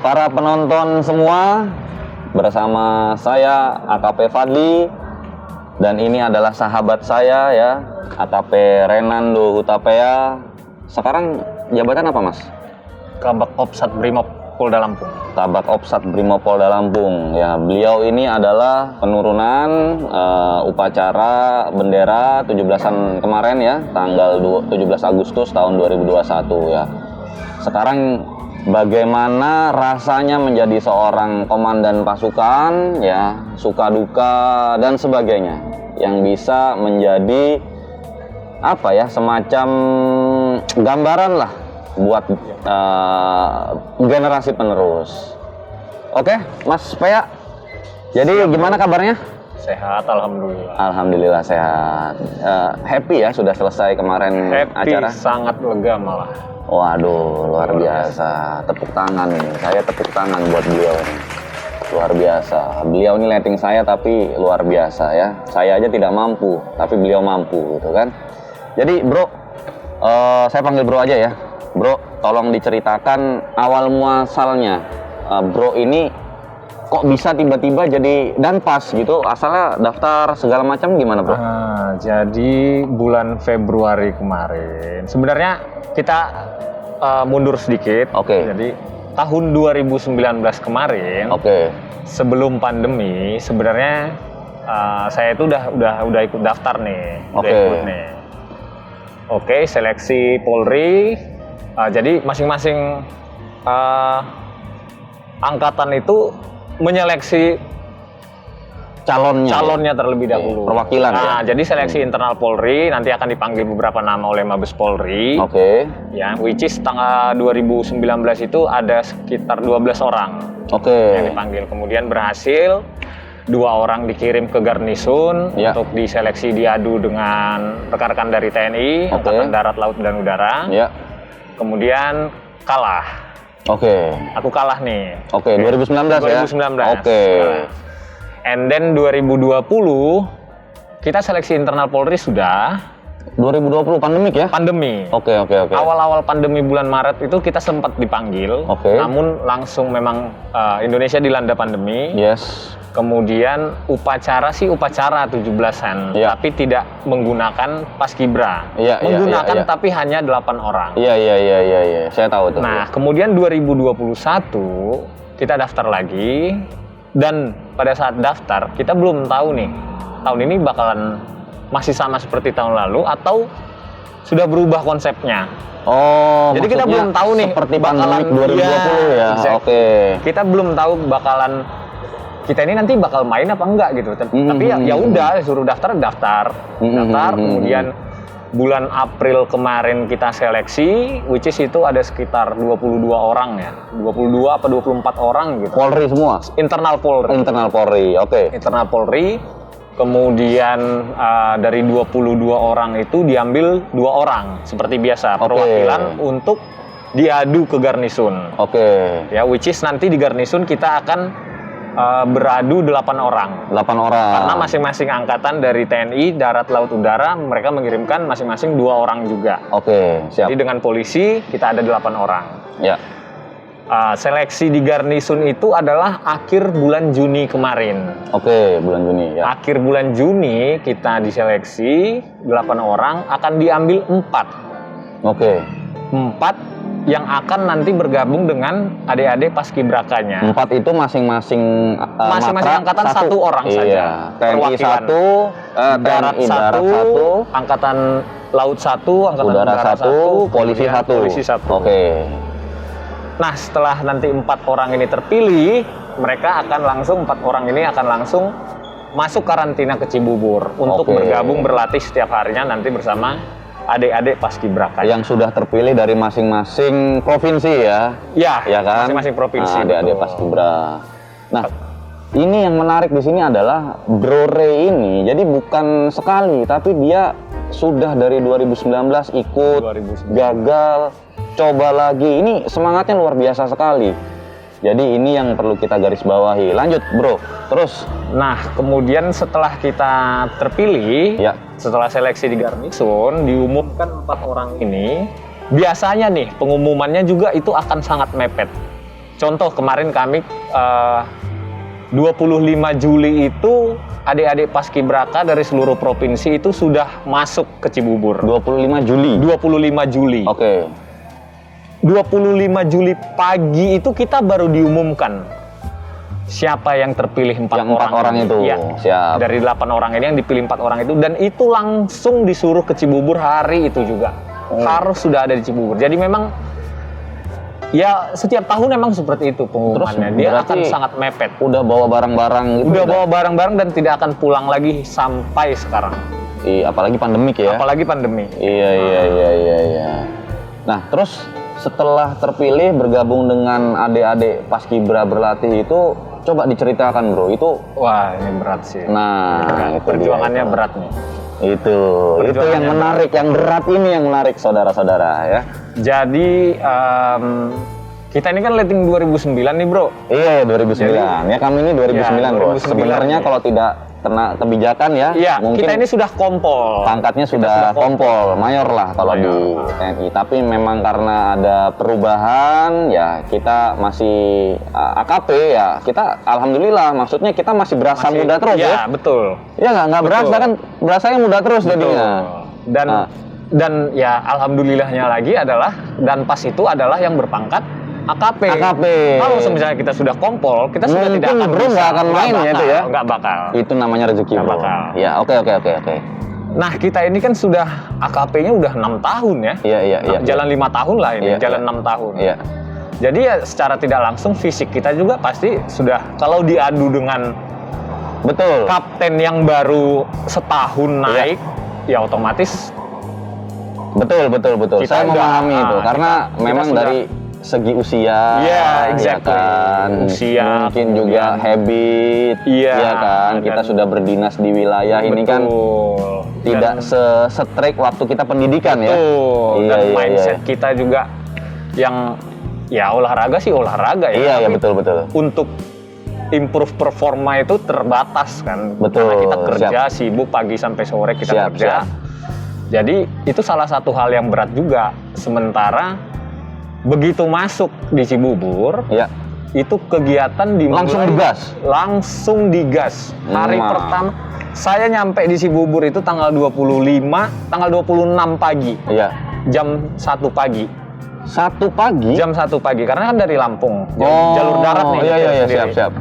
para penonton semua, bersama saya AKP Fadli, dan ini adalah sahabat saya ya, AKP Renando Hutapea. Sekarang jabatan apa, Mas? Kabak Opsat Brimob Polda Lampung. Kabak Opsat Brimob Polda Lampung. Ya, beliau ini adalah penurunan upacara bendera 17-an kemarin ya, tanggal 17 Agustus tahun 2021 ya. Sekarang bagaimana rasanya menjadi seorang komandan pasukan ya, suka duka dan sebagainya, yang bisa menjadi apa ya, semacam gambaran lah buat generasi penerus. Oke, Mas Pea. Jadi gimana kabarnya? Sehat, alhamdulillah. Alhamdulillah sehat. Happy ya sudah selesai kemarin acara. Sangat lega malah. Waduh, luar biasa. Tepuk tangan nih. Saya tepuk tangan buat beliau nih. Luar biasa. Beliau ini letting saya tapi luar biasa ya. Saya aja tidak mampu, tapi beliau mampu gitu kan. Jadi bro, saya panggil bro aja ya. Bro, tolong diceritakan awal muasalnya. Bro ini kok bisa tiba-tiba jadi Danpas gitu? Asalnya daftar segala macam gimana bro? Jadi bulan Februari kemarin. Sebenarnya kita mundur sedikit. Oke. Jadi tahun 2019 kemarin. Oke. Sebelum pandemi, sebenarnya saya itu udah ikut daftar nih. Oke. Ikut nih. Oke, seleksi Polri. Jadi masing-masing angkatan itu menyeleksi calonnya terlebih dahulu. Perwakilan ya. Jadi seleksi internal Polri nanti akan dipanggil beberapa nama oleh Mabes Polri. Oke. Ya, which is tanggal 2019 itu ada sekitar 12 orang. Oke. Yang dipanggil. Kemudian berhasil 2 orang dikirim ke garnisun untuk diseleksi, diadu dengan rekan-rekan dari TNI, Angkatan Darat, Laut dan Udara. Ya. Kemudian kalah. Oke. Aku kalah nih. Oke, 2019 ya. 2019. Oke. And then 2020 kita seleksi internal Polri sudah. 2020 pandemik ya? Pandemi. Oke. Awal-awal pandemi bulan Maret itu kita sempat dipanggil. Oke. Namun langsung memang Indonesia dilanda pandemi. Yes. Kemudian upacara 17-an, tapi tidak menggunakan paskibra. Menggunakan tapi hanya 8 orang. Iya. Saya tahu tuh. Nah, kemudian 2021 kita daftar lagi, dan pada saat daftar kita belum tahu nih tahun ini bakalan masih sama seperti tahun lalu atau sudah berubah konsepnya. Oh, jadi kita belum tahu nih seperti bakalan 2020 ya. Oke. Kita belum tahu bakalan kita ini nanti bakal main apa enggak gitu. Tapi ya udah suruh daftar. Kemudian bulan April kemarin kita seleksi, which is itu ada sekitar 22 orang ya. 22 apa 24 orang gitu. Polri semua? Internal Polri. Oke. Internal Polri. Kemudian dari 22 orang itu diambil 2 orang seperti biasa, perwakilan untuk diadu ke garnisun. Oke. Ya, which is nanti di garnisun kita akan beradu 8 orang. 8 orang. Karena masing-masing angkatan dari TNI, Darat, Laut, Udara, mereka mengirimkan masing-masing 2 orang juga. Oke, siap. Jadi dengan polisi kita ada 8 orang. Ya. Seleksi di garnisun itu adalah akhir bulan Juni kemarin. Oke, bulan Juni ya. Akhir bulan Juni kita diseleksi 8 orang, akan diambil 4. Oke. 4 yang akan nanti bergabung dengan adik-adik paskibrakanya. 4 itu masing-masing angkatan 1 orang saja. TNI 1, Darat 1, Angkatan Laut 1, Angkatan Udara 1, Polisi 1. Oke. Nah, setelah nanti 4 orang ini terpilih, mereka akan langsung 4 orang ini akan langsung masuk karantina ke Cibubur untuk bergabung berlatih setiap harinya nanti bersama adik-adik paskibraka yang sudah terpilih dari masing-masing provinsi ya. Ya kan? Masing-masing provinsi. Adik-adik paskibra. Nah, ini yang menarik di sini adalah Bro Ray ini. Jadi bukan sekali, tapi dia sudah dari 2019 ikut, gagal, coba lagi. Ini semangatnya luar biasa sekali. Jadi ini yang perlu kita garis bawahi. Lanjut bro, terus. Nah, kemudian setelah kita terpilih, setelah seleksi di garnisun, diumumkan 4 orang ini. Biasanya nih, pengumumannya juga itu akan sangat mepet. contoh kemarin kami 25 Juli itu adik-adik Paskibraka dari seluruh provinsi itu sudah masuk ke Cibubur. 25 Juli. 25 Juli. Oke. 25 Juli pagi itu kita baru diumumkan siapa yang terpilih 4 Yang 4 orang itu. Ya, Siap. dari 8 orang ini yang dipilih 4 orang itu, dan itu langsung disuruh ke Cibubur hari itu juga. Harus sudah ada di Cibubur. Jadi memang ya setiap tahun memang seperti itu pengumumannya. Dia berarti akan sangat mepet. Udah bawa barang-barang gitu. Udah bawa barang-barang dan tidak akan pulang lagi sampai sekarang. Iya, apalagi pandemik ya. Apalagi pandemi. Iya. Nah, terus setelah terpilih bergabung dengan adik-adik Paskibra berlatih itu, coba diceritakan bro, itu Wah, ini berat sih. nah Berat. itu Perjuangannya dia. berat nih. Itu yang menarik, yang berat ini yang menarik saudara-saudara ya. Jadi kita ini kan letting 2009 nih bro. Iya 2009 ya, kami ini 2009 bro. 2009, Sebenarnya ya. kalau tidak kena kebijakan ya, Iya, mungkin kita ini sudah kompol. pangkatnya sudah kompol, mayor lah kalau di TNI. Tapi memang karena ada perubahan ya, kita masih AKP ya. Kita alhamdulillah, maksudnya kita masih berasa muda terus ya. Iya, betul. Ya nggak berasa kan, berasanya muda terus jadinya. Dan ya alhamdulillahnya lagi adalah Danpas itu adalah yang berpangkat AKP. Kalau misalnya kita sudah kompol, kita sudah Mungkin tidak akan bro nggak akan main ya itu ya. Nggak bakal. Itu namanya rezeki Nggak bro. bakal. Ya oke. Nah kita ini kan sudah AKP-nya udah 6 tahun ya. Iya. Jalan 5 tahun lah ini, Iya, jalan iya. 6 tahun. Iya. Jadi ya secara tidak langsung fisik kita juga pasti sudah, kalau diadu dengan Betul. kapten yang baru setahun naik, ya otomatis Betul. Kita Saya udah- memahami itu karena kita memang sudah- dari segi usia, Iya, ya exactly. kan, Usia, mungkin juga kemudian- habit, Iya, ya kan, kita dan- sudah berdinas di wilayah ini kan betul. tidak se-strike waktu kita pendidikan ya. Betul. Iya, Dan iya, mindset iya. kita juga yang ya olahraga sih olahraga ya. Iya, tapi betul. Untuk improve performa itu terbatas kan. Betul, Karena kita kerja sibuk pagi sampai sore kita Siap, kerja. siap. Jadi itu salah satu hal yang berat juga. Sementara begitu masuk di Cibubur, Ya, itu kegiatan dimulai langsung digas. langsung digas. Hari Nah. pertama saya nyampe di Cibubur itu tanggal 26 pagi, Iya. jam 1 pagi. 1 pagi. Jam 1 pagi karena kan dari Lampung, Oh, jalur darat nih. Iya, kita iya, sendiri. siap.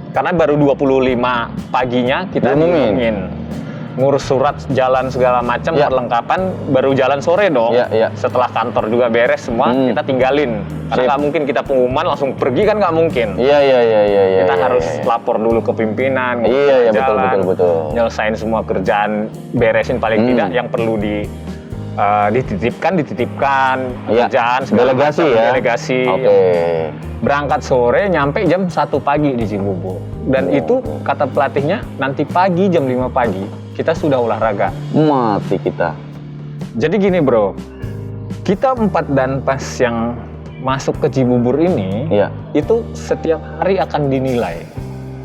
Karena baru 25 paginya kita Diumumin. diumumin. Ngurus surat jalan segala macam, Ya. perlengkapan baru jalan sore dong. Iya, iya. Setelah kantor juga beres semua, kita tinggalin. Karena Sip. nggak mungkin kita pengumuman langsung pergi kan, nggak mungkin. Iya. Kita iya, harus iya. lapor dulu ke pimpinan, Iya, ngurus jalan, betul. nyelesain semua kerjaan, beresin paling tidak yang perlu dititipkan, Iya. kerjaan segala Delegasi macam, ya. delegasi. Oke. Berangkat sore, nyampe jam 1 pagi di Cibubur. Dan itu kata pelatihnya nanti pagi jam 5 pagi kita sudah olahraga. Mati kita. Jadi gini bro, kita 4 Danpas yang masuk ke Cibubur ini, Iya. itu setiap hari akan dinilai.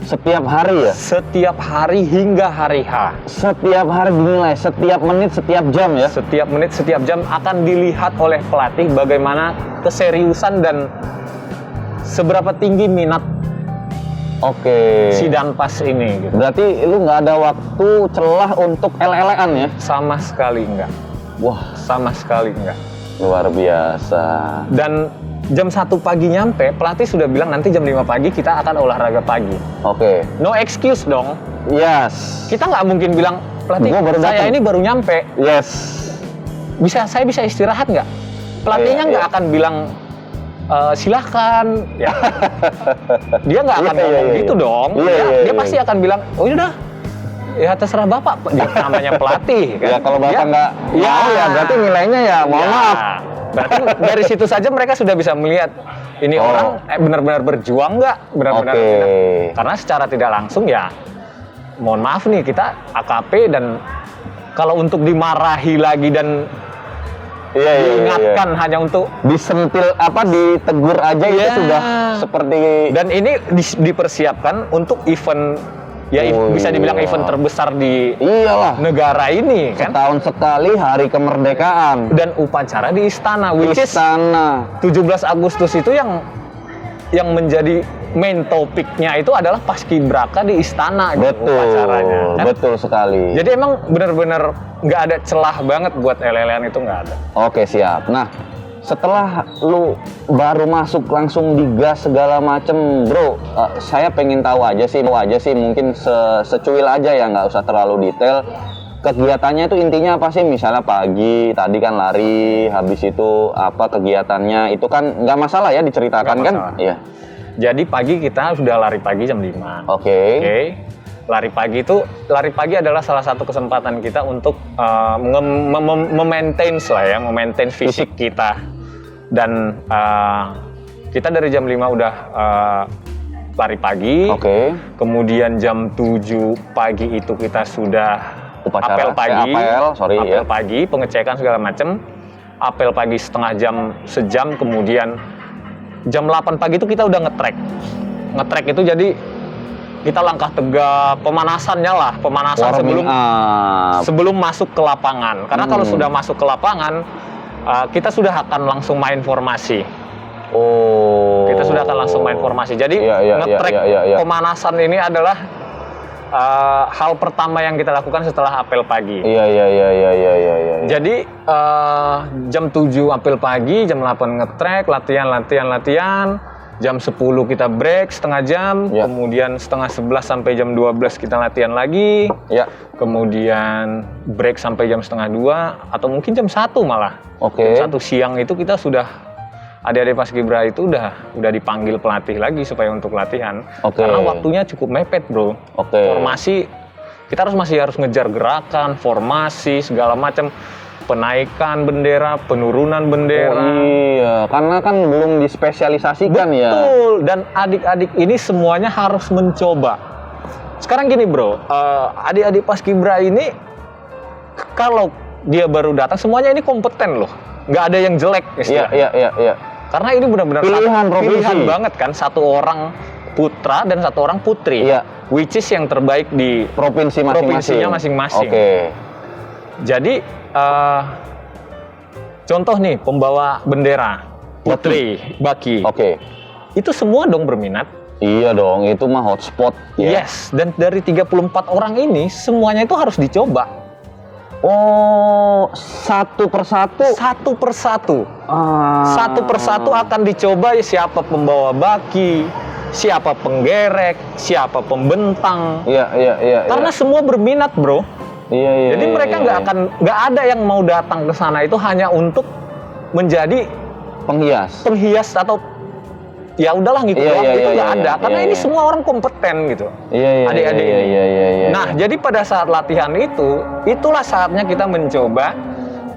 Setiap hari ya? Setiap hari hingga hari H. Setiap hari dinilai, setiap menit, setiap jam ya? Setiap menit, setiap jam akan dilihat oleh pelatih bagaimana keseriusan dan seberapa tinggi minat Oke. si Danpas ini. Gitu. Berarti lu nggak ada waktu celah untuk ele-elean ya? Sama sekali enggak. Wah, Sama sekali enggak. luar biasa. Dan jam 1 pagi nyampe, pelatih sudah bilang nanti jam 5 pagi kita akan olahraga pagi. Oke. No excuse dong. Yes. Kita nggak mungkin bilang, pelatih Gua baru saya datang." ini baru nyampe. Yes. Saya bisa istirahat nggak? Pelatihnya Iya, nggak iya. akan bilang, silahkan. Ya. Dia nggak akan Iya, iya, ngomong iya. gitu dong. Iya, iya, Dia iya. pasti akan bilang, oh udah, ya terserah bapak. Dia namanya pelatih. Kan? Ya kalau bapak Dia- nggak mau ya berarti nilainya ya mohon Ya, maaf. Berarti dari situ saja mereka sudah bisa melihat ini Oh. orang benar-benar berjuang nggak, benar-benar Oke. minat. Karena secara tidak langsung ya, mohon maaf nih kita AKP dan kalau untuk dimarahi lagi dan Iya, diingatkan hanya untuk Disentil apa ditegur aja itu Ya. sudah seperti dan ini dipersiapkan untuk event ya Oh, bisa dibilang iya. event terbesar di iyalah. negara ini kan, Setahun sekali hari kemerdekaan. dan upacara di istana which is Istana. 17 Agustus itu yang yang menjadi main topiknya itu adalah paskibraka di istana gitu upacaranya. Kan? Betul sekali. Jadi emang benar-benar nggak ada celah banget buat LLN itu, nggak ada. Oke, siap. Nah, setelah lu baru masuk langsung digas segala macem, bro, saya pengen tahu aja sih mungkin secuil aja ya, nggak usah terlalu detail. Kegiatannya itu intinya apa sih? Misalnya pagi, tadi kan lari, habis itu apa kegiatannya? Itu kan nggak masalah ya diceritakan Nggak kan? masalah. Iya. Jadi pagi kita sudah lari pagi jam 5. Oke. Lari pagi adalah salah satu kesempatan kita untuk memaintain fisik kita. Dan kita dari jam 5 udah lari pagi. Oke. Kemudian jam 7 pagi itu kita sudah Upacara, apel pagi. ya. Pagi, pengecekan segala macam. Apel pagi setengah jam, sejam, kemudian jam 8 pagi itu kita udah nge-track. Nge-track itu jadi kita langkah tegak, pemanasan sebelum masuk ke lapangan. Karena kalau sudah masuk ke lapangan, kita sudah akan langsung main formasi. Oh. Kita sudah akan langsung main formasi. Jadi nge-track pemanasan ini adalah hal pertama yang kita lakukan setelah apel pagi. Iya. Jadi jam 7 apel pagi, jam 8 nge-track, latihan. Jam 10 kita break setengah jam, kemudian setengah 11 sampai jam 12 kita latihan lagi. Ya. Kemudian break sampai jam setengah 2 atau mungkin jam 1 malah. Oke. Jam 1 siang itu kita sudah adik-adik paskibra itu udah dipanggil pelatih lagi supaya untuk latihan. Karena waktunya cukup mepet, bro. Formasi kita masih harus ngejar gerakan, formasi segala macam. Penaikan bendera, penurunan bendera. Oh iya, karena kan belum dispesialisasikan. Betul. Ya. Betul, dan adik-adik ini semuanya harus mencoba. Sekarang gini bro, adik-adik paskibra ini kalau dia baru datang semuanya ini kompeten loh. Nggak ada yang jelek istilahnya. Iya. Karena ini benar-benar pilihan banget kan, satu orang putra dan satu orang putri. Iya. Which is yang terbaik di provinsinya masing-masing. Oke. Jadi contoh nih pembawa bendera putri Baki. Oke. Itu semua dong berminat. Iya dong, itu mah hotspot ya. Yes, dan dari 34 orang ini semuanya itu harus dicoba. Oh, satu persatu. Satu persatu akan dicoba siapa pembawa baki, siapa penggerek, siapa pembentang. Iya. Karena semua berminat, bro. Iya. Jadi mereka nggak ada yang mau datang ke sana itu hanya untuk menjadi penghias atau ya udahlah gitu doang, itu nggak ada. Karena ini semua orang kompeten gitu. Adik-adik ini. Nah, jadi pada saat latihan itulah saatnya kita mencoba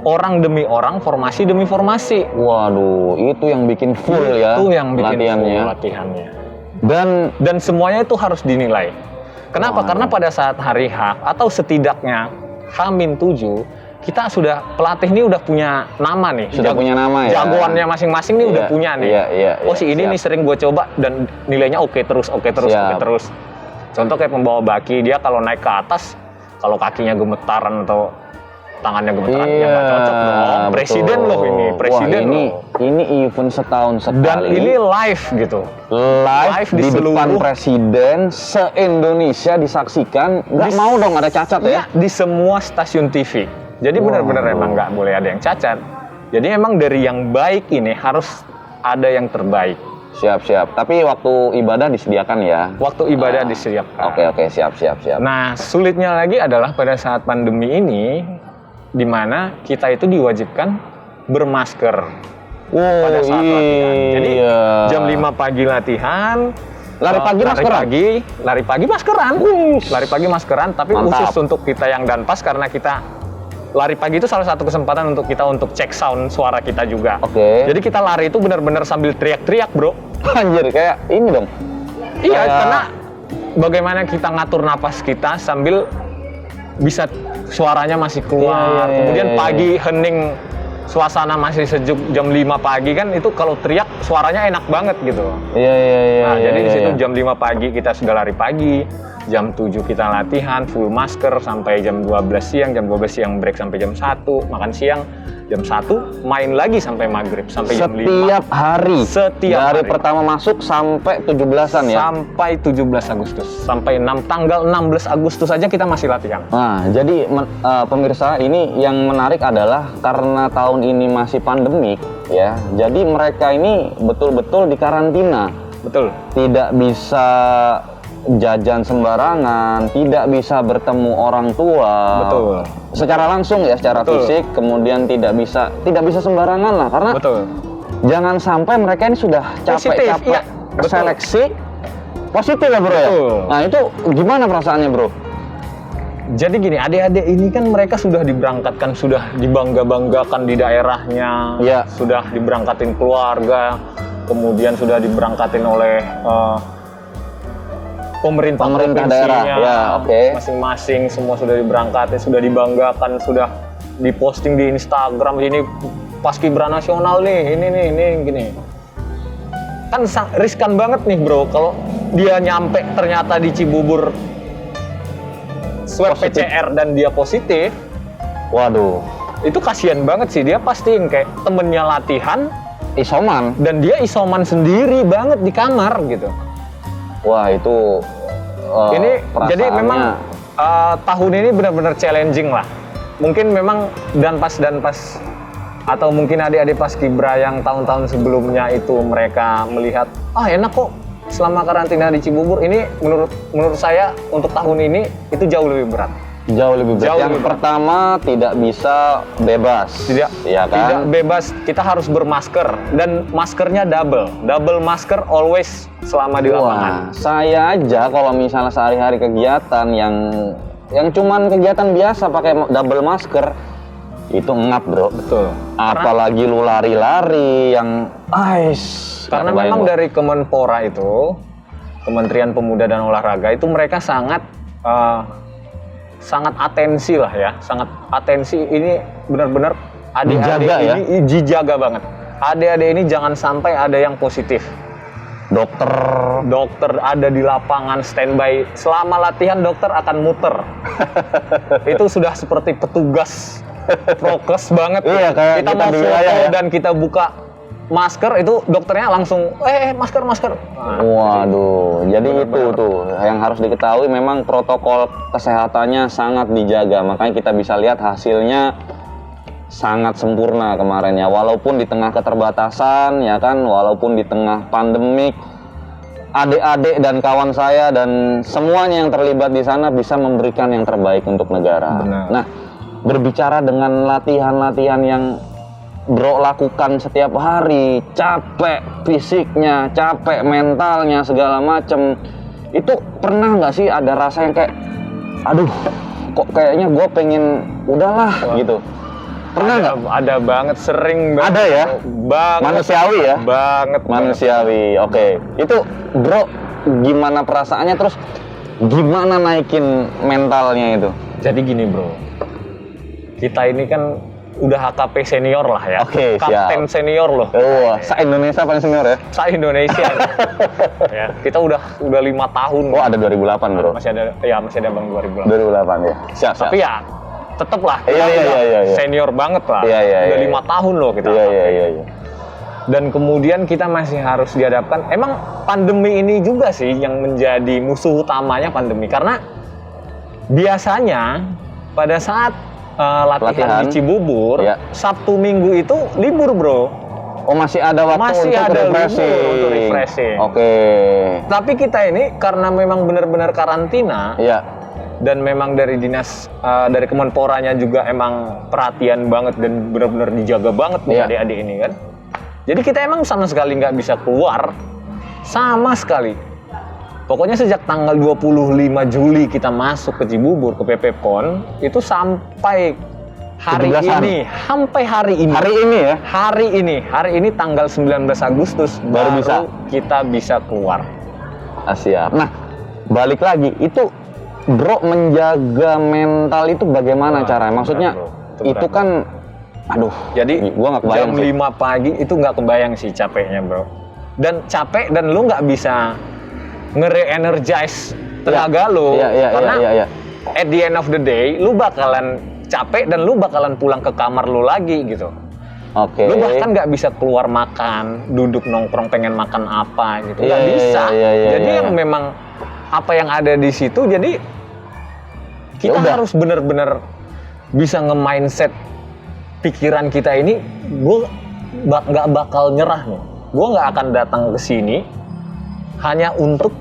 orang demi orang, formasi demi formasi. Waduh, itu yang bikin full ya. Itu yang bikin latihannya. Full latihannya. Dan semuanya itu harus dinilai. Kenapa? Karena pada saat hari H atau setidaknya H-7 kita pelatih ini udah punya nama nih. Punya nama ya. Jagoannya masing-masing nih udah punya nih. Iya, si ini nih sering gue coba dan nilainya oke terus. Contoh kayak pembawa baki, dia kalau naik ke atas, kalau kakinya gemetaran atau tangannya gemetaran, ya nggak cocok dong. Presiden loh ini, presiden. Wah, ini event setahun sekali. Dan ini live gitu. Live di depan presiden se-Indonesia disaksikan. Nggak mau dong ada cacat ya? Di semua stasiun TV. Jadi benar-benar emang nggak boleh ada yang cacat. Jadi emang dari yang baik ini harus ada yang terbaik. Siap. Tapi waktu ibadah disediakan ya? Waktu ibadah disediakan. Oke, siap. Nah, sulitnya lagi adalah pada saat pandemi ini, di mana kita itu diwajibkan bermasker pada saat latihan. Jadi jam 5 pagi latihan, lari pagi maskeran, tapi mantap. khusus untuk kita yang danpas karena kita lari pagi itu salah satu kesempatan untuk kita untuk cek sound suara kita juga. Oke. Jadi kita lari itu benar-benar sambil teriak-teriak, bro. Anjir, kayak ini dong. Iya, karena bagaimana kita ngatur napas kita sambil bisa suaranya masih keluar. Kemudian pagi hening, suasana masih sejuk jam 5 pagi kan, itu kalau teriak suaranya enak banget gitu. Iya. Nah, jadi di situ jam 5 pagi kita sudah lari pagi. jam 7 kita latihan full masker sampai jam 12 siang, jam 12 siang break sampai jam 1, makan siang, jam 1 main lagi sampai maghrib, sampai jam 5. Setiap hari? Setiap dari hari. pertama masuk sampai 17-an ya? Sampai 17 Agustus, sampai tanggal 16 Agustus aja kita masih latihan. Nah, jadi pemirsa, ini yang menarik adalah karena tahun ini masih pandemik ya, jadi mereka ini betul-betul dikarantina. Betul. Tidak bisa jajan sembarangan, tidak bisa bertemu orang tua. Betul. Secara langsung ya, secara Betul. fisik, kemudian tidak bisa sembarangan lah, karena Betul. jangan sampai mereka ini sudah Positif, capek-capek iya. Betul. seleksi positif ya bro ya. Betul. Nah itu gimana perasaannya bro? Jadi gini, adik-adik ini kan mereka sudah diberangkatkan, sudah dibangga-banggakan di daerahnya, Iya. sudah diberangkatin keluarga, kemudian sudah diberangkatin oleh pemerintah daerah, provinsinya, ya, oke. masing-masing semua sudah diberangkatin, sudah dibanggakan, sudah diposting di Instagram, ini paskibra nasional nih, ini gini. Kan riskan banget nih bro, kalau dia nyampe ternyata di Cibubur swab Positif. PCR dan dia positif, Waduh, itu kasihan banget sih. Dia pastiin kayak temennya latihan isoman. dan dia isoman sendiri banget di kamar gitu. Wah itu Ini jadi perasaannya- memang tahun ini benar-benar challenging lah. Mungkin memang danpas atau mungkin adik-adik paskibra yang tahun-tahun sebelumnya itu mereka melihat enak kok selama karantina di Cibubur. Ini menurut saya untuk tahun ini itu jauh lebih berat. jauh lebih berat. Jauh Yang lebih berat. pertama tidak bisa bebas, ya kan? Tidak bebas, kita harus bermasker dan maskernya double masker always selama di Wah, lapangan. saya aja kalau misalnya sehari-hari kegiatan yang cuman kegiatan biasa pakai double masker itu ngap bro. Betul. Apalagi lu lari-lari yang Karena memang dari Kemenpora itu, Kementerian Pemuda dan Olahraga itu mereka sangat atensi lah ya, sangat atensi. Ini benar-benar adik-adik Dijaga ya? ini dijaga banget. Adik-adik ini jangan sampai ada yang positif. Dokter ada di lapangan standby selama latihan, dokter akan muter. Itu sudah seperti petugas prokes banget. Iya, kayak kita kita mau di foto wilayah ya. dan kita buka masker, itu dokternya langsung masker. Nah, Waduh, jadi itu Benar-benar. tuh yang harus diketahui, memang protokol kesehatannya sangat dijaga. Makanya kita bisa lihat hasilnya sangat sempurna kemarin ya. Walaupun di tengah keterbatasan ya kan, walaupun di tengah pandemik, adik-adik dan kawan saya dan semuanya yang terlibat di sana bisa memberikan yang terbaik untuk negara. Benar. Nah, berbicara dengan latihan-latihan yang Bro lakukan setiap hari, capek fisiknya, capek mentalnya, segala macem, itu pernah nggak sih ada rasa yang kayak, aduh, kok kayaknya gue pengen udahlah gitu? Pernah nggak? Ada banget, sering banget. Ada ya? Banget. Manusiawi ya? Banget. Manusiawi, oke. Itu Bro gimana perasaannya, terus gimana naikin mentalnya itu? Jadi gini bro, kita ini kan udah HKP senior lah ya. Oke, Kapten siap. senior loh. Wah, se-Indonesia paling senior ya? Indonesia. Ya, kita udah 5 tahun. Oh, ada 2008 Bro. Masih ada Bang 2008. 2008 ya. Siap. Tapi ya tetep lah kita Iya, udah iya. senior banget lah. Iya, Udah iya. 5 tahun loh kita. Iya. Dan kemudian kita masih harus dihadapkan. Emang pandemi ini juga sih yang menjadi musuh utamanya pandemi, karena biasanya pada saat latihan di Cibubur, Iya. Sabtu Minggu itu libur bro. Oh, masih ada waktu Masih untuk ada refreshing. libur untuk refreshing. Oke. Tapi kita ini karena memang benar-benar karantina, Iya. dan memang dari dinas dari Kemenporanya juga emang perhatian banget dan benar-benar dijaga banget nih Iya. adik-adik ini kan. Jadi kita emang sama sekali nggak bisa keluar, sama sekali. Pokoknya sejak tanggal 25 Juli kita masuk ke Cibubur, ke PP PON, itu sampai hari 17-an. ini, sampai hari ini. Hari ini ya? Hari ini tanggal 19 Agustus Baru bisa. kita bisa keluar. Siap. Nah, balik lagi, itu Bro menjaga mental itu bagaimana Wah, caranya? Maksudnya berat, Bro. itu berat. kan, aduh, Jadi gua nggak kebayang jam sih. 5 pagi itu nggak kebayang sih capeknya bro. Dan capek dan lu nggak bisa nge-re-energize tenaga lu. Karena iya. at the end of the day, lu bakalan capek dan lu bakalan pulang ke kamar lu lagi gitu. Oke. Lu bahkan nggak bisa keluar makan, duduk nongkrong pengen makan apa gitu, nggak bisa. Jadi yang memang apa yang ada di situ, jadi kita harus bener-bener bisa nge-mindset pikiran kita ini, gue nggak bakal nyerah nih. Gue nggak akan datang ke sini hanya untuk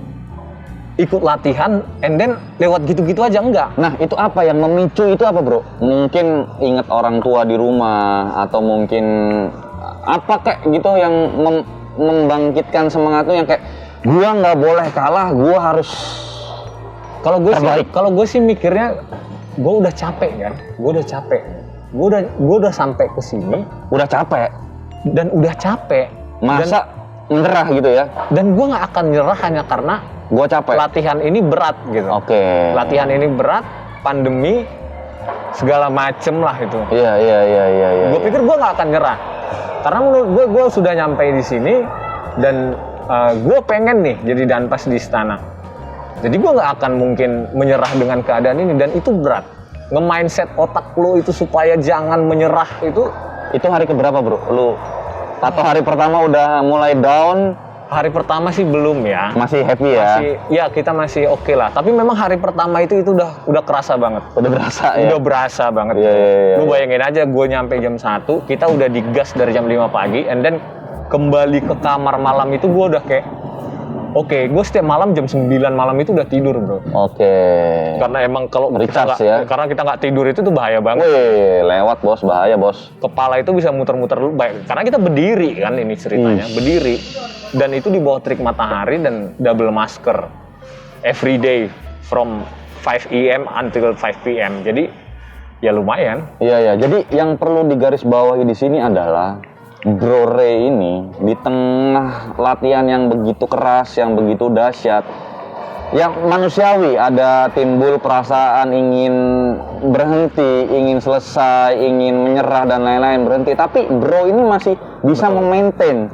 ikut latihan, and then lewat gitu-gitu aja, enggak. Nah, itu apa yang memicu itu apa, bro? Mungkin ingat orang tua di rumah, atau mungkin apa kayak gitu yang membangkitkan semangat lu yang kayak gua nggak boleh kalah, gua harus terbaik. Kalau gue sih mikirnya, gue udah capek kan, gue udah sampai ke sini, Udah capek, masa menyerah gitu ya? Dan gue nggak akan nyerah hanya karena Gua capek. latihan ini berat gitu. Oke. Latihan ini berat, pandemi, segala macem lah itu. Iya. Gue pikir gue nggak akan nyerah, karena menurut gue sudah nyampe di sini dan gue pengen nih jadi Danpas di istana. Jadi gue nggak akan mungkin menyerah dengan keadaan ini, dan itu berat. Nge-mindset otak lo itu supaya jangan menyerah itu hari keberapa, bro? Lu atau hari pertama udah mulai down? hari pertama sih belum ya. Masih happy ya? Kita masih oke lah. Tapi memang hari pertama itu udah kerasa banget. Udah berasa ya? Udah berasa banget. Iya. Lu bayangin aja, gue nyampe jam 1, kita udah digas dari jam 5 pagi, and then kembali ke kamar malam itu gue udah kayak, oke, gue setiap malam jam 9 malam itu udah tidur, bro. Oke. Karena emang kalau Recharge ya? karena kita nggak tidur itu tuh bahaya banget. Wih, lewat bos, bahaya bos. Kepala itu bisa muter-muter dulu, karena kita berdiri kan, ini ceritanya, berdiri. Dan itu di bawah terik matahari dan double masker. Every day from 5 AM until 5 PM. Jadi ya lumayan. Iya. Jadi yang perlu digarisbawahi di sini adalah Bro Ray ini di tengah latihan yang begitu keras, yang begitu dahsyat, yang manusiawi, ada timbul perasaan ingin berhenti, ingin selesai, ingin menyerah dan lain-lain, berhenti. Tapi Bro ini masih bisa memaintain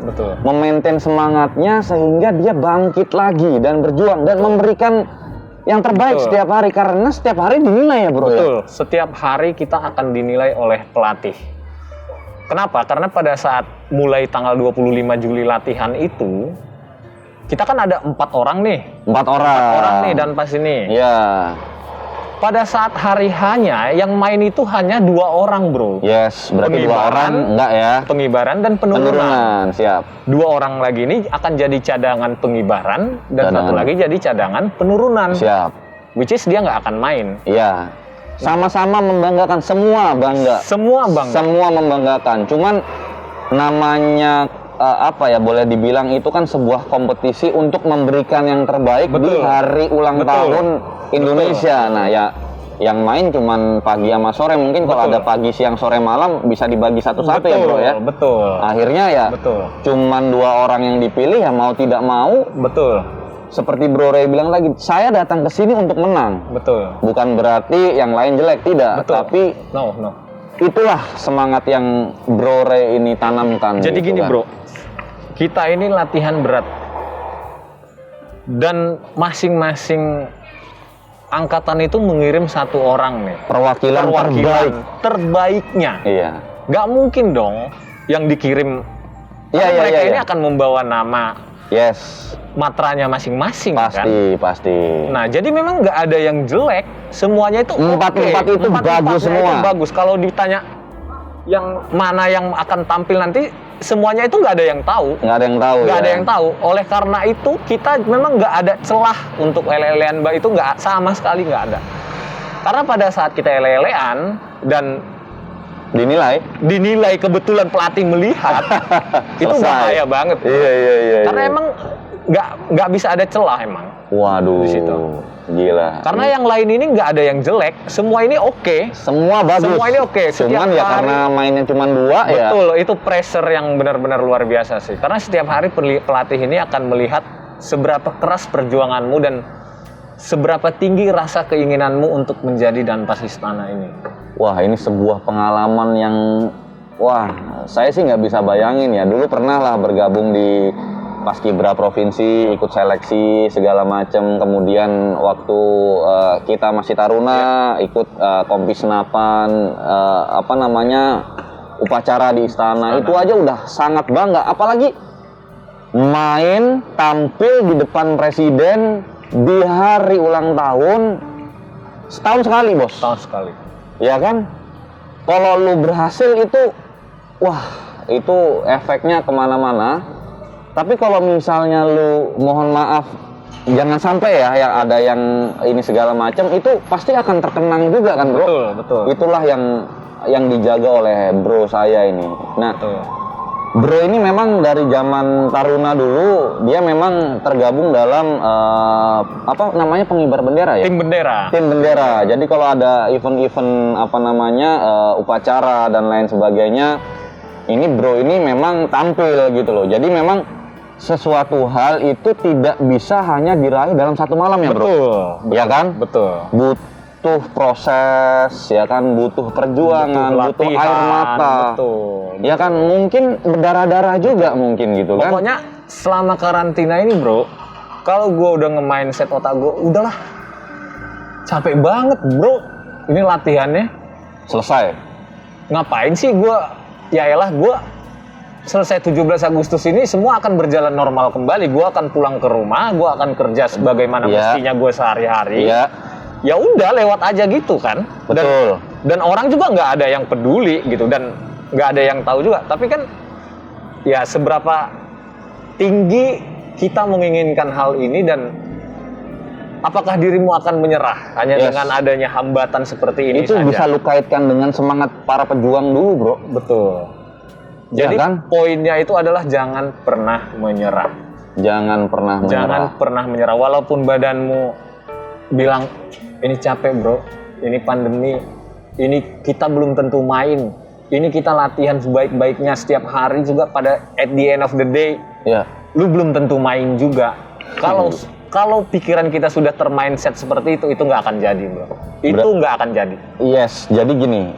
semangatnya sehingga dia bangkit lagi dan berjuang dan memberikan yang terbaik setiap hari, karena setiap hari dinilai ya, Bro. Betul. Ya? Setiap hari kita akan dinilai oleh pelatih. Kenapa? Karena pada saat mulai tanggal 25 Juli latihan itu, kita kan ada 4 orang nih. 4 orang nih Danpas ini. Iya. Pada saat hari hanya, yang main itu hanya 2 orang, bro. Yes, berarti 2 orang enggak ya? Pengibaran dan penurunan. Siap. 2 orang lagi ini akan jadi cadangan pengibaran, dan satu lagi jadi cadangan penurunan. Siap. Which is dia nggak akan main. Iya. Sama-sama membanggakan, semua bangga. Semua membanggakan. Cuman namanya boleh dibilang itu kan sebuah kompetisi untuk memberikan yang terbaik di hari ulang tahun Indonesia. Nah ya, yang main cuman pagi sama sore, mungkin kalau ada pagi, siang, sore, malam bisa dibagi satu-satu ya, bro ya. Betul. Akhirnya ya cuman 2 orang yang dipilih, ya mau tidak mau. Betul. Seperti Bro Ray bilang lagi, saya datang ke sini untuk menang. Betul. Bukan berarti yang lain jelek, tidak. Betul. Tapi itulah semangat yang Bro Ray ini tanamkan. Jadi gitu gini, kan, bro, kita ini latihan berat dan masing-masing angkatan itu mengirim 1 orang nih. Perwakilan terbaiknya. Iya. Nggak mungkin dong yang dikirim. Mereka ini akan membawa nama. Yes. Matranya masing-masing. Pasti. Nah, jadi memang nggak ada yang jelek. Semuanya itu empat itu bagus semua. Itu bagus. Kalau ditanya yang mana yang akan tampil nanti, semuanya itu nggak ada yang tahu. Nggak ada yang tahu. Oleh karena itu kita memang nggak ada celah untuk lele-lelean itu, nggak, sama sekali nggak ada. Karena pada saat kita lele-lelean dan dinilai kebetulan pelatih melihat, itu bahaya banget. Iya. Karena emang nggak bisa ada celah emang. Waduh. Di situ. Gila. Karena yang lain ini nggak ada yang jelek, semua ini oke. Semua bagus. Semua ini oke. Cuman ya karena mainnya cuma 2 ya. Betul, itu pressure yang benar-benar luar biasa sih. Karena setiap hari pelatih ini akan melihat seberapa keras perjuanganmu dan seberapa tinggi rasa keinginanmu untuk menjadi Danpas Istana ini. Wah, ini sebuah pengalaman yang saya sih nggak bisa bayangin ya. Dulu pernah lah bergabung di paskibra provinsi, ikut seleksi segala macam. Kemudian waktu kita masih taruna, ikut kompi senapan, upacara di istana. Itu aja udah sangat bangga. Apalagi main tampil di depan presiden di hari ulang tahun setahun sekali, bos. Setahun sekali. Ya kan? Kalau lu berhasil itu, wah, itu efeknya kemana-mana. Tapi kalau misalnya lu, mohon maaf, jangan sampai ya yang ada yang ini segala macam, itu pasti akan terkenang juga kan, bro? Betul. Itulah yang dijaga oleh bro saya ini. Nah, Betul. bro ini memang dari zaman taruna dulu dia memang tergabung dalam pengibar bendera ya. Tim bendera. Tim bendera. Jadi kalau ada event-event upacara dan lain sebagainya, ini bro ini memang tampil gitu loh. Jadi memang sesuatu hal itu tidak bisa hanya diraih dalam satu malam ya bro. Betul. Ya kan? Betul. Butuh proses, ya kan, butuh perjuangan, butuh latihan, air mata. Betul. Ya kan, mungkin berdarah-darah juga mungkin gitu kan. Pokoknya selama karantina ini bro, kalau gue udah nge-mindset otak gue, udahlah capek banget bro, ini latihannya Selesai. ngapain sih gue, ya elah gue selesai 17 Agustus ini semua akan berjalan normal kembali, gue akan pulang ke rumah, gue akan kerja sebagaimana mestinya gue sehari-hari. Iya. Ya udah lewat aja gitu kan. Betul. Dan orang juga nggak ada yang peduli gitu, dan nggak ada yang tahu juga. Tapi kan ya seberapa tinggi kita menginginkan hal ini, dan apakah dirimu akan menyerah hanya dengan adanya hambatan seperti ini itu saja? bisa lu kaitkan dengan semangat para pejuang dulu bro. Betul. Jadi kan? poinnya itu adalah jangan pernah menyerah. Jangan pernah menyerah. Jangan pernah menyerah walaupun badanmu bilang ini capek bro, ini pandemi, ini kita belum tentu main, ini kita latihan sebaik-baiknya setiap hari juga, pada at the end of the day, Ya. lu belum tentu main juga. Kalau pikiran kita sudah termindset seperti itu nggak akan jadi bro. Itu nggak akan jadi. Yes, jadi gini,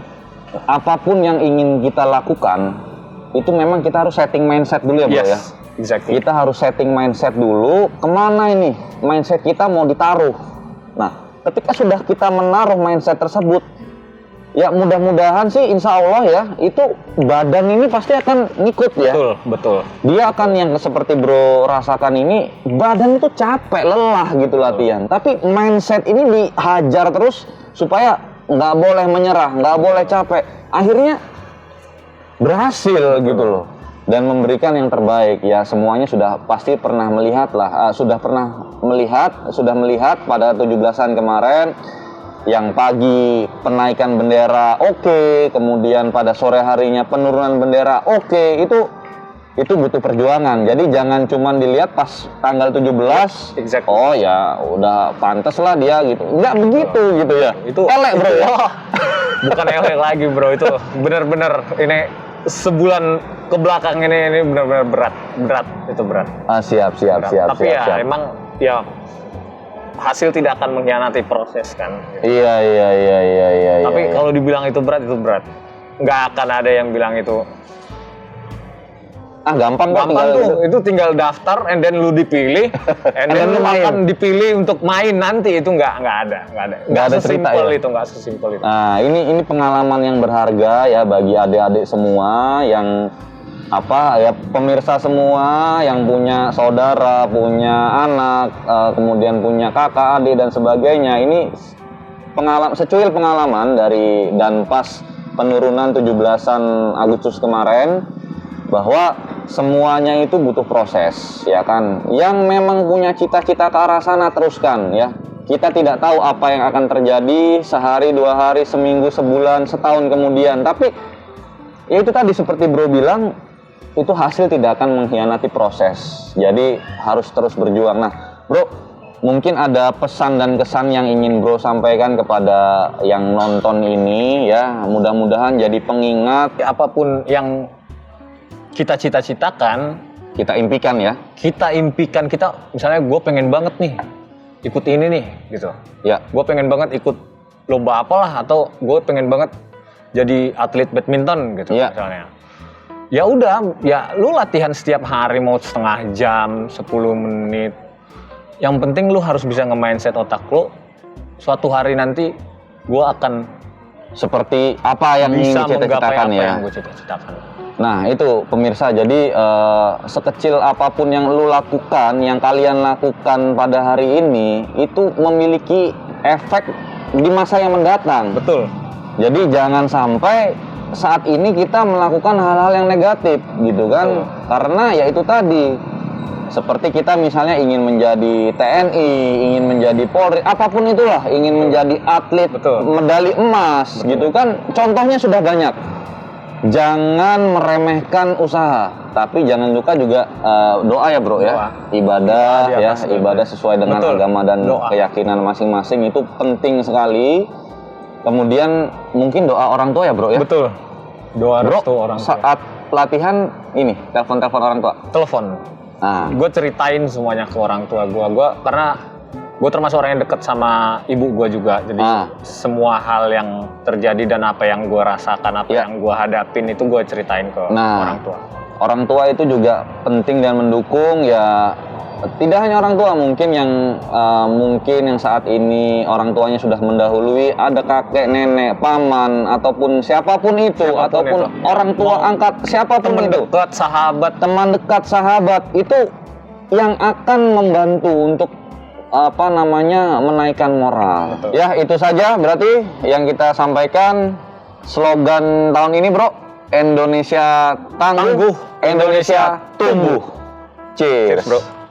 apapun yang ingin kita lakukan, itu memang kita harus setting mindset dulu ya bro ya. Exactly. Kita harus setting mindset dulu, kemana ini mindset kita mau ditaruh. Nah, ketika sudah kita menaruh mindset tersebut, ya mudah-mudahan sih insya Allah ya, itu badan ini pasti akan ngikut ya. Betul. Dia akan yang seperti bro rasakan ini, badan itu capek, lelah gitu latihan. Tapi mindset ini dihajar terus supaya nggak boleh menyerah, nggak boleh capek. Akhirnya berhasil gitu loh. Dan memberikan yang terbaik. Ya semuanya sudah pasti pernah melihat lah, sudah melihat pada 17-an kemarin, yang pagi penaikan bendera oke, kemudian pada sore harinya penurunan bendera oke, itu butuh perjuangan. Jadi jangan cuma dilihat pas tanggal 17, Exactly. oh ya udah pantas lah dia gitu. Enggak begitu gitu ya. Itu elek bro ya. Bukan elek lagi bro, itu benar-benar ini sebulan ke belakang ini benar-benar berat. Siap. Tapi siap. emang ya hasil tidak akan mengkhianati proses kan. Iya. Tapi kalau dibilang itu berat. Nggak akan ada yang bilang itu gampang tuh. Itu tinggal daftar and then lu dipilih and then lu akan dipilih untuk main nanti. Itu nggak ada. Nggak sesimpel ya? itu, nggak sesimpel itu. Nah, ini pengalaman yang berharga ya bagi adik-adik semua yang pemirsa semua yang punya saudara, punya anak, kemudian punya kakak, adik dan sebagainya. Ini secuil pengalaman dari Danpas penurunan 17-an Agustus kemarin, bahwa semuanya itu butuh proses, ya kan. Yang memang punya cita-cita ke arah sana, teruskan ya. Kita tidak tahu apa yang akan terjadi sehari, 2 hari, seminggu, sebulan, setahun kemudian. Tapi ya itu tadi seperti bro bilang, itu hasil tidak akan mengkhianati proses. Jadi harus terus berjuang. Nah bro, mungkin ada pesan dan kesan yang ingin bro sampaikan kepada yang nonton ini ya. Mudah-mudahan jadi pengingat. Apapun yang kita cita-citakan, kita impikan ya. Kita misalnya gue pengen banget nih ikut ini nih gitu. Ya. Gue pengen banget ikut lomba apalah, atau gue pengen banget jadi atlet badminton gitu misalnya. Ya udah, ya lu latihan setiap hari mau setengah jam, 10 menit. Yang penting lu harus bisa nge-mindset otak lu, suatu hari nanti gua akan Seperti apa yang ingin bisa menggapai dicita-citakan apa ya. yang gue cita-citakan. Nah itu pemirsa, jadi sekecil apapun yang lu lakukan, yang kalian lakukan pada hari ini, itu memiliki efek di masa yang mendatang. Betul. Jadi jangan sampai saat ini kita melakukan hal-hal yang negatif gitu kan. Betul. Karena ya itu tadi, seperti kita misalnya ingin menjadi TNI, ingin menjadi Polri, apapun itulah, ingin menjadi atlet, Betul. medali emas gitu kan. Contohnya sudah banyak. Jangan meremehkan usaha, tapi jangan lupa juga doa ya bro ya. Doa. Ibadah Doa di ya, atas ibadah sesuai dengan Betul. agama dan Doa. keyakinan masing-masing itu penting sekali. Kemudian mungkin doa orang tua ya bro ya. Betul. Doa Bro, restu orang tua. saat latihan ini telepon orang tua. Telepon. Nah, Gue ceritain semuanya ke orang tua gue. Karena gue termasuk orang yang deket sama ibu gue juga. Jadi semua hal yang terjadi dan apa yang gue rasakan, apa Ya. yang gue hadapin itu gue ceritain ke orang tua. Orang tua itu juga penting dan mendukung ya. Tidak hanya orang tua, mungkin yang saat ini orang tuanya sudah mendahului, ada kakek, nenek, paman ataupun siapapun itu, ataupun itu. orang tua angkat siapapun Teman itu, dekat, sahabat. teman dekat, sahabat itu yang akan membantu untuk menaikkan moral. Betul. Ya itu saja berarti yang kita sampaikan. Slogan tahun ini bro, Indonesia tangguh, Indonesia tumbuh. Cheers Bro.